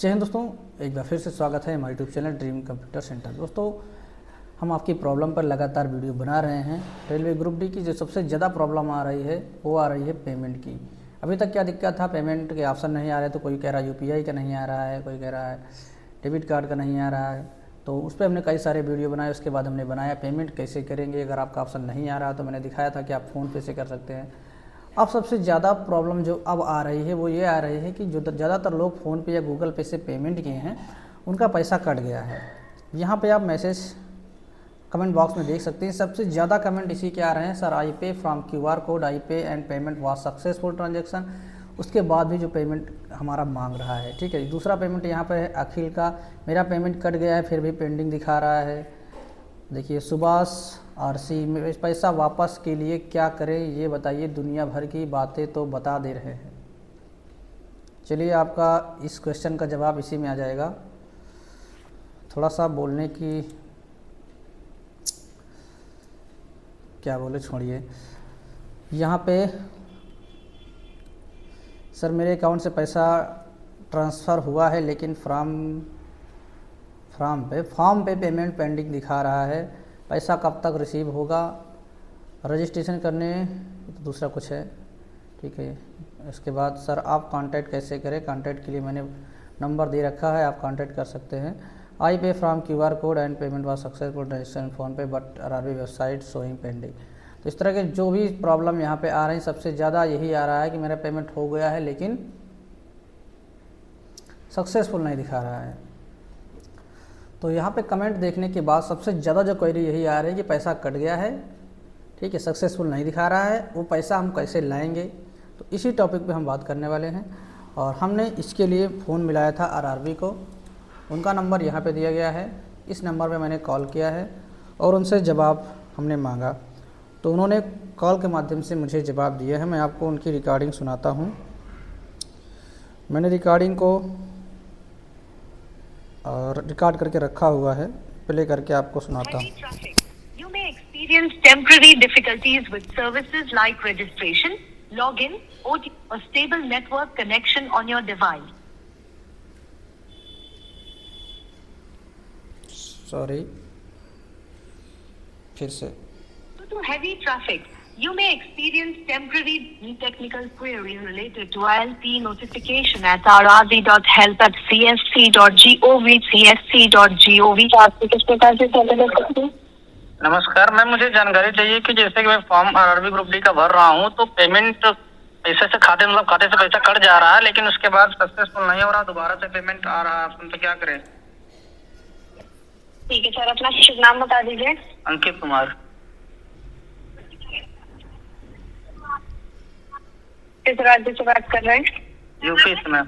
जय हिंद दोस्तों, एक बार फिर से स्वागत है हमारे YouTube channel dream computer centre. दोस्तों, हम आपकी प्रॉब्लम पर लगातार वीडियो बना रहे हैं। रेलवे ग्रुप डी की जो सबसे ज़्यादा प्रॉब्लम आ रही है वो आ रही है पेमेंट की। अभी तक क्या दिक्कत था, पेमेंट के ऑप्शन नहीं आ रहे। तो कोई कह रहा है यूपीआई का नहीं आ रहा है, कोई कह रहा है डेबिट कार्ड का नहीं आ रहा है। तो उस पर हमने कई सारे वीडियो बनाए। उसके बाद हमने बनाया पेमेंट कैसे करेंगे। अगर आपका ऑप्शन नहीं आ रहा तो मैंने दिखाया था कि आप फ़ोनपे से कर सकते हैं। अब सबसे ज़्यादा प्रॉब्लम जो अब आ रही है वो ये आ रही है कि जो ज़्यादातर लोग फ़ोनपे या गूगल पे से पेमेंट किए हैं उनका पैसा कट गया है। यहाँ पे आप मैसेज कमेंट बॉक्स में देख सकते हैं। सबसे ज़्यादा कमेंट इसी के आ रहे हैं, sir I pay from QR code, आई पे and payment was successful transaction. उसके बाद भी जो पेमेंट हमारा मांग रहा है, ठीक है। दूसरा पेमेंट यहाँ पर है अखिल का, मेरा पेमेंट कट गया है फिर भी पेंडिंग दिखा रहा है। देखिए सुभाष RC में पैसा वापस के लिए क्या करें ये बताइए, दुनिया भर की बातें तो बता दे रहे हैं। चलिए आपका इस क्वेश्चन का जवाब इसी में आ जाएगा। थोड़ा सा बोलने की क्या बोले, छोड़िए। यहाँ पे सर मेरे अकाउंट से पैसा ट्रांसफ़र हुआ है लेकिन फॉर्म पे पेमेंट पेंडिंग दिखा रहा है। पैसा कब तक रिसीव होगा? रजिस्ट्रेशन करने तो दूसरा कुछ है, ठीक है। इसके बाद सर आप कांटेक्ट कैसे करें? कांटेक्ट के लिए मैंने नंबर दे रखा है, आप कांटेक्ट कर सकते हैं। I pay from QR code and payment was successful transaction PhonePe but RRB website showing pending. तो इस तरह के जो भी प्रॉब्लम यहाँ पे आ रही हैं, सबसे ज़्यादा यही आ रहा है कि मेरा पेमेंट हो गया है लेकिन सक्सेसफुल नहीं दिखा रहा है। तो यहाँ पे कमेंट देखने के बाद सबसे ज़्यादा जो क्वेरी यही आ रही है कि पैसा कट गया है, ठीक है, सक्सेसफुल नहीं दिखा रहा है, वो पैसा हम कैसे लाएंगे। तो इसी टॉपिक पे हम बात करने वाले हैं। और हमने इसके लिए फ़ोन मिलाया था RRB को, उनका नंबर यहाँ पे दिया गया है। इस नंबर पे मैंने कॉल किया है और उनसे जवाब हमने मांगा। तो उन्होंने कॉल के माध्यम से मुझे जवाब दिया है। मैं आपको उनकी रिकॉर्डिंग सुनाता हूँ। मैंने रिकॉर्डिंग को और रिकॉर्ड करके रखा हुआ है, प्ले करके आपको सुनाता हूँ। You may experience temporary difficulties with services like registration, login, OTP, or stable network connection on your device. Sorry, फिर से। Due to heavy traffic, you may experience temporary technical queries related to ILP notification at rrb.help@csc.gov, csc.gov। आपको किस प्रकार से सहायता कर सकते हैं? नमस्कार मैम, मुझे जानकारी चाहिए कि जैसे कि मैं फॉर्म RRB ग्रुप डी का भर रहा हूँ तो पेमेंट पैसे से खाते से पैसा कट जा रहा है लेकिन उसके बाद सक्सेसफुल नहीं हो रहा, दोबारा से पेमेंट आ रहा है। आप तो क्या करें? ठीक है सर, अपना शुभ नाम बता दीजिए। अंकित कुमार। किस राज्य से बात कर रहे हैं? यूपी से मैम।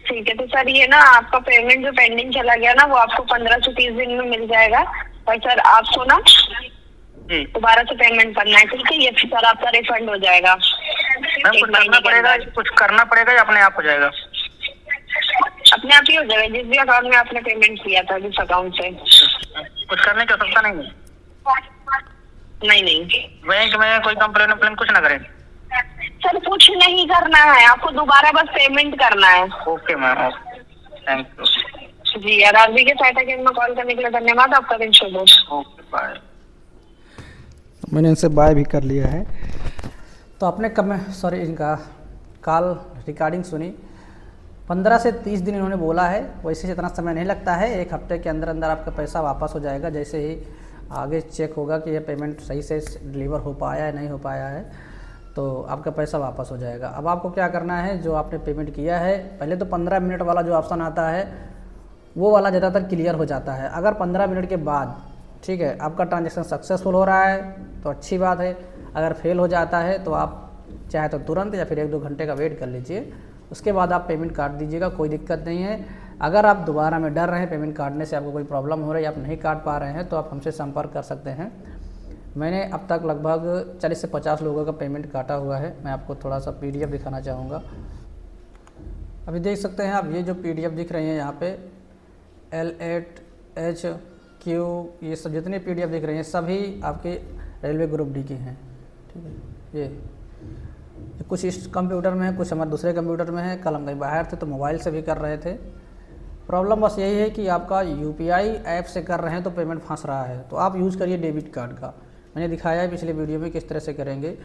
ठीक है, तो सर ये ना आपका पेमेंट जो पेंडिंग चला गया ना वो आपको 15 से 30 दिन में मिल जाएगा। और सर आपको ना दोबारा से पेमेंट करना है, ठीक है। ये सर आपका रिफंड हो जाएगा। मैम कुछ करना पड़ेगा या अपने आप हो जाएगा? अपने आप ही हो जाएगा, जिस भी अकाउंट में आपने पेमेंट किया था, जिस अकाउंट से। कुछ करने की आवश्यकता नहीं है? नहीं। बैंक में कोई कंप्लेन कुछ ना करें? सर कुछ नहीं करना है, आपको दोबारा बस पेमेंट करना है। Okay ma'am, okay, thank you जी। RRB के सहायता केंद्र में कॉल करने के लिए धन्यवाद। आपका दिन शुभ हो। Okay, bye. मैंने इनसे बाय भी कर लिया है। तो आपने इनका कॉल रिकॉर्डिंग सुनी। 15 से 30 दिन इन्होंने बोला है, वैसे इतना समय नहीं लगता है। 1 हफ्ते के अंदर अंदर आपका पैसा वापस हो जाएगा। जैसे ही आगे चेक होगा कि ये पेमेंट सही से डिलीवर हो पाया है नहीं हो पाया है तो आपका पैसा वापस हो जाएगा। अब आपको क्या करना है, जो आपने पेमेंट किया है, पहले तो 15 मिनट वाला जो ऑप्शन आता है वो वाला ज़्यादातर क्लियर हो जाता है। अगर 15 मिनट के बाद, ठीक है, आपका ट्रांजेक्शन सक्सेसफुल हो रहा है तो अच्छी बात है। अगर फेल हो जाता है तो आप चाहे तो तुरंत या फिर 1-2 घंटे का वेट कर लीजिए, उसके बाद आप पेमेंट काट दीजिएगा, कोई दिक्कत नहीं है। अगर आप दोबारा में डर रहे हैं पेमेंट काटने से, आपको कोई प्रॉब्लम हो रही है, आप नहीं काट पा रहे हैं, तो आप हमसे संपर्क कर सकते हैं। मैंने अब तक लगभग 40 से 50 लोगों का पेमेंट काटा हुआ है। मैं आपको थोड़ा सा PDF दिखाना चाहूँगा। अभी देख सकते हैं आप, ये जो PDF दिख रही हैं यहाँ पे L8HQ, ये सब जितने PDF दिख रही हैं सभी आपके रेलवे ग्रुप डी की हैं, ठीक है। ये कुछ इस कंप्यूटर में है, कुछ हमारे दूसरे कंप्यूटर में है। कल हम कहीं बाहर थे तो मोबाइल से भी कर रहे थे। प्रॉब्लम बस यही है कि आपका यूपीआई ऐप से कर रहे हैं तो पेमेंट फंस रहा है। तो आप यूज़ करिए डेबिट कार्ड का। मैंने दिखाया है पिछले वीडियो में किस तरह से करेंगे।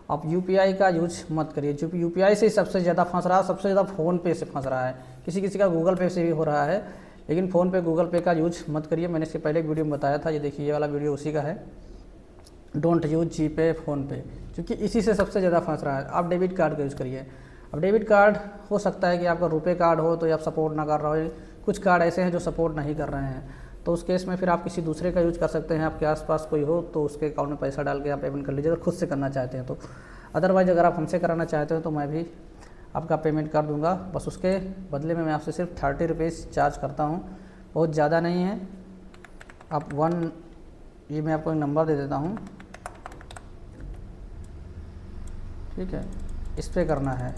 आप यूपीआई का यूज मत करिए, क्योंकि यूपीआई से सबसे ज़्यादा फंस रहा है, सबसे ज़्यादा फ़ोनपे से फंस रहा है। किसी किसी का गूगल पे से भी हो रहा है, लेकिन फ़ोनपे गूगल पे का यूज मत करिए। मैंने इसके पहले एक वीडियो में बताया था, ये देखिए ये वाला वीडियो उसी का है, डोंट यूज जीपे फ़ोनपे, क्योंकि इसी से सबसे ज़्यादा फंस रहा है। आप डेबिट कार्ड का यूज़ करिए। अब डेबिट कार्ड हो सकता है कि आपका रुपए कार्ड हो तो आप सपोर्ट ना कर रहा हो, कुछ कार्ड ऐसे हैं जो सपोर्ट नहीं कर रहे हैं, तो उस केस में फिर आप किसी दूसरे का यूज़ कर सकते हैं। आपके आसपास कोई हो तो उसके अकाउंट में पैसा डाल के आप पेमेंट कर लीजिए, अगर खुद से करना चाहते हैं तो। अदरवाइज़ अगर आप हमसे कराना चाहते हो तो मैं भी आपका पेमेंट कर दूंगा, बस उसके बदले में मैं आपसे सिर्फ 30 रुपीज़ चार्ज करता हूँ, बहुत ज़्यादा नहीं है। आप ये मैं आपको एक नंबर दे देता हूँ, ठीक है, इस पर करना है,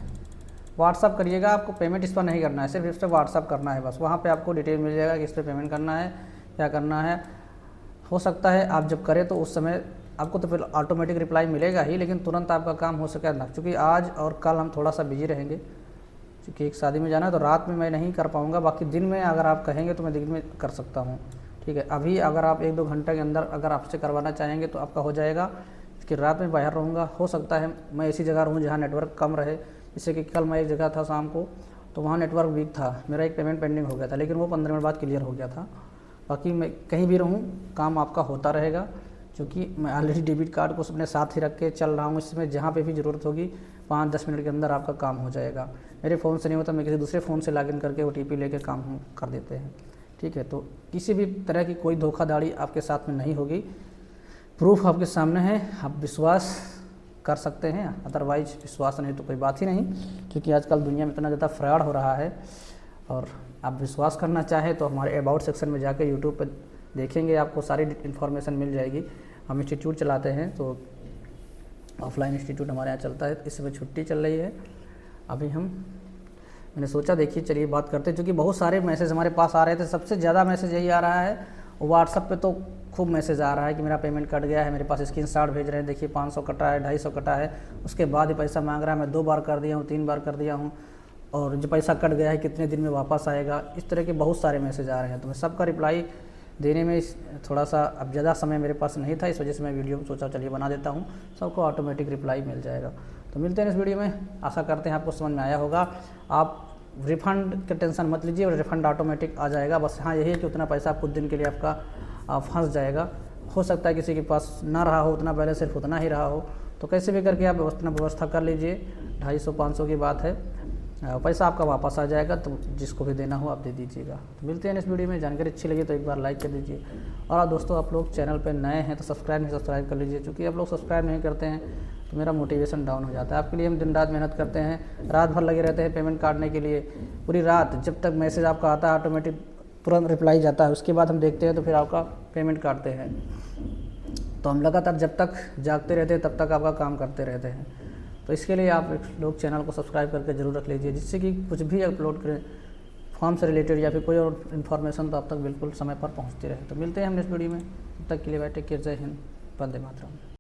व्हाट्सअप करिएगा। आपको पेमेंट इस पर नहीं करना है, सिर्फ इस पर व्हाट्सअप करना है बस। वहाँ पे आपको डिटेल मिल जाएगा कि इस पर पेमेंट करना है, क्या करना है। हो सकता है आप जब करें तो उस समय आपको तो फिर ऑटोमेटिक रिप्लाई मिलेगा ही, लेकिन तुरंत आपका काम हो सके ना, क्योंकि आज और कल हम थोड़ा सा बिजी रहेंगे, क्योंकि एक शादी में जाना है तो रात में मैं नहीं कर पाऊँगा। बाकी दिन में अगर आप कहेंगे तो मैं दिन में कर सकता हूँ, ठीक है। अभी अगर आप 1-2 घंटे के अंदर अगर आपसे करवाना चाहेंगे तो आपका हो जाएगा, कि रात में बाहर रहूँगा। हो सकता है मैं ऐसी जगह रहूँ जहाँ नेटवर्क कम रहे, जैसे कि कल मैं एक जगह था शाम को तो वहाँ नेटवर्क वीक था, मेरा एक पेमेंट पेंडिंग हो गया था, लेकिन वो 15 मिनट बाद क्लियर हो गया था। बाकी मैं कहीं भी रहूँ काम आपका होता रहेगा, क्योंकि मैं ऑलरेडी डेबिट कार्ड को अपने साथ ही रख के चल रहा हूँ। इसमें जहाँ पे भी ज़रूरत होगी 5-10 मिनट के अंदर आपका काम हो जाएगा। मेरे फ़ोन से नहीं होता, मैं किसी दूसरे फ़ोन से लॉगिन करके OTP लेके काम हम कर देते हैं, ठीक है। तो किसी भी तरह की कोई धोखाधड़ी आपके साथ में नहीं होगी, प्रूफ आपके सामने है, आप विश्वास कर सकते हैं। अदरवाइज विश्वास नहीं तो कोई बात ही नहीं, क्योंकि आजकल दुनिया में इतना ज़्यादा फ्रॉड हो रहा है। और आप विश्वास करना चाहें तो हमारे अबाउट सेक्शन में जाकर यूट्यूब पर देखेंगे, आपको सारी इन्फॉर्मेशन मिल जाएगी। हम इंस्टीट्यूट चलाते हैं, तो ऑफलाइन इंस्टीट्यूट हमारे यहाँ चलता है। इस समय छुट्टी चल रही है अभी। मैंने सोचा देखिए चलिए बात करते हैं, क्योंकि बहुत सारे मैसेज हमारे पास आ रहे थे। सबसे ज़्यादा मैसेज यही आ रहा है, व्हाट्सअप पे तो खूब मैसेज आ रहा है कि मेरा पेमेंट कट गया है। मेरे पास स्क्रीनशॉट भेज रहे हैं, देखिए 500 कटा है, 250 कटा है, उसके बाद ही पैसा मांग रहा है। मैं 2 बार कर दिया हूँ, 3 बार कर दिया हूँ, और जो पैसा कट गया है कितने दिन में वापस आएगा, इस तरह के बहुत सारे मैसेज आ रहे हैं। तो मैं सबका रिप्लाई देने में थोड़ा सा अब ज़्यादा समय मेरे पास नहीं था, इस वजह से मैं वीडियो में सोचा चलिए बना देता हूँ, सबको ऑटोमेटिक रिप्लाई मिल जाएगा। तो मिलते हैं इस वीडियो में, आशा करते हैं आपको समझ में आया होगा। आप रिफ़ंड की टेंशन मत लीजिए, और रिफ़ंड ऑटोमेटिक आ जाएगा। बस हाँ यही है कि उतना पैसा कुछ दिन के लिए आपका फंस जाएगा। हो सकता है किसी के पास ना रहा हो उतना, बैलेंस सिर्फ उतना ही रहा हो, तो कैसे भी करके आप उतना व्यवस्था कर लीजिए। 250-500 की बात है, पैसा आपका वापस आ जाएगा, तो जिसको भी देना हो आप दे दीजिएगा। तो मिलते हैं इस वीडियो में। जानकारी अच्छी लगी तो एक बार लाइक कर दीजिए, और दोस्तों आप लोग चैनल पर नए हैं तो सब्सक्राइब कर लीजिए, क्योंकि आप लोग सब्सक्राइब नहीं करते हैं तो मेरा मोटिवेशन डाउन हो जाता है। आपके लिए हम दिन रात मेहनत करते हैं, रात भर लगे रहते हैं पेमेंट काटने के लिए, पूरी रात, जब तक मैसेज आपका आता है ऑटोमेटिक तुरंत रिप्लाई जाता है, उसके बाद हम देखते हैं तो फिर आपका पेमेंट काटते हैं। तो हम लगातार जब तक जागते रहते हैं तब तक आपका काम करते रहते हैं। तो इसके लिए आप लोग चैनल को सब्सक्राइब करके ज़रूर रख लीजिए, जिससे कि कुछ भी अपलोड करें फॉर्म से रिलेटेड या फिर कोई और इन्फॉर्मेशन तो आप तक बिल्कुल समय पर पहुंचती रहे। तो मिलते हैं हम नेक्स्ट वीडियो में, तब तक के लिए टेक केयर, जय हिंद, वंदे मातरम।